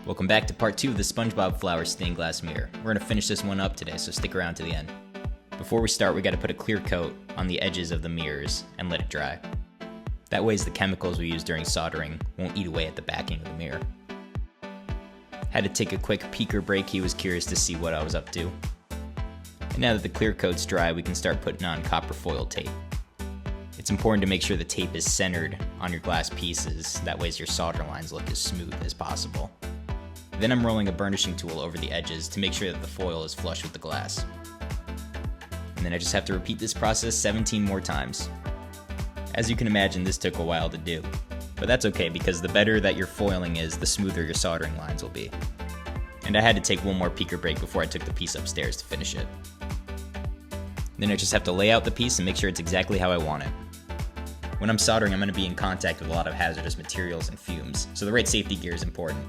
Welcome back to part 2 of the SpongeBob Flower stained glass mirror. We're going to finish this one up today, so stick around to the end. Before we start, we got to put a clear coat on the edges of the mirrors and let it dry. That way the chemicals we use during soldering won't eat away at the backing of the mirror. Had to take a quick peeker break. He was curious to see what I was up to. And now that the clear coat's dry, we can start putting on copper foil tape. It's important to make sure the tape is centered on your glass pieces, that way your solder lines look as smooth as possible. Then I'm rolling a burnishing tool over the edges to make sure that the foil is flush with the glass. And then I just have to repeat this process 17 more times. As you can imagine, this took a while to do. But that's okay, because the better that your foiling is, the smoother your soldering lines will be. And I had to take one more peeker break before I took the piece upstairs to finish it. Then I just have to lay out the piece and make sure it's exactly how I want it. When I'm soldering, I'm going to be in contact with a lot of hazardous materials and fumes, so the right safety gear is important.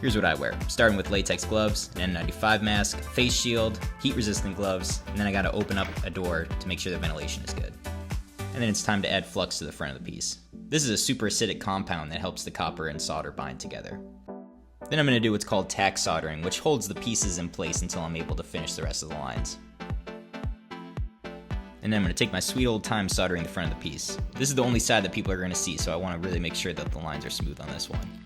Here's what I wear, starting with latex gloves, an N95 mask, face shield, heat-resistant gloves, and then I gotta open up a door to make sure the ventilation is good. And then it's time to add flux to the front of the piece. This is a super acidic compound that helps the copper and solder bind together. Then I'm gonna do what's called tack soldering, which holds the pieces in place until I'm able to finish the rest of the lines. And then I'm gonna take my sweet old time soldering the front of the piece. This is the only side that people are gonna see, so I wanna really make sure that the lines are smooth on this one.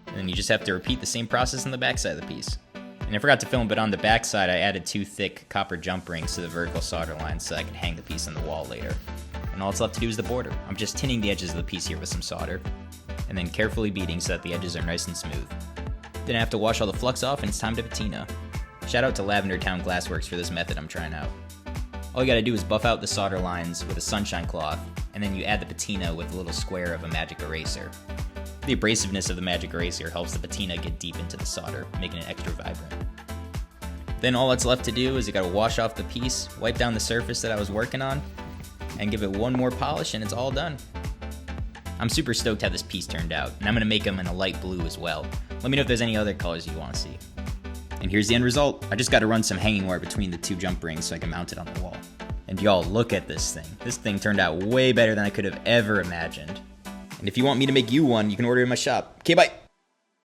And then you just have to repeat the same process on the back side of the piece. And I forgot to film, but on the back side I added 2 thick copper jump rings to the vertical solder lines so I could hang the piece on the wall later. And all it's left to do is the border. I'm just tinning the edges of the piece here with some solder, and then carefully beating so that the edges are nice and smooth. Then I have to wash all the flux off and it's time to patina. Shout out to Lavender Town Glassworks for this method I'm trying out. All you gotta do is buff out the solder lines with a sunshine cloth, and then you add the patina with a little square of a magic eraser. The abrasiveness of the magic eraser helps the patina get deep into the solder, making it extra vibrant. Then all that's left to do is you gotta wash off the piece, wipe down the surface that I was working on, and give it one more polish and it's all done. I'm super stoked how this piece turned out, and I'm gonna make them in a light blue as well. Let me know if there's any other colors you wanna see. And here's the end result. I just gotta run some hanging wire between the 2 jump rings so I can mount it on the wall. And y'all, look at this thing. This thing turned out way better than I could have ever imagined. And if you want me to make you one, you can order in my shop. Okay, bye!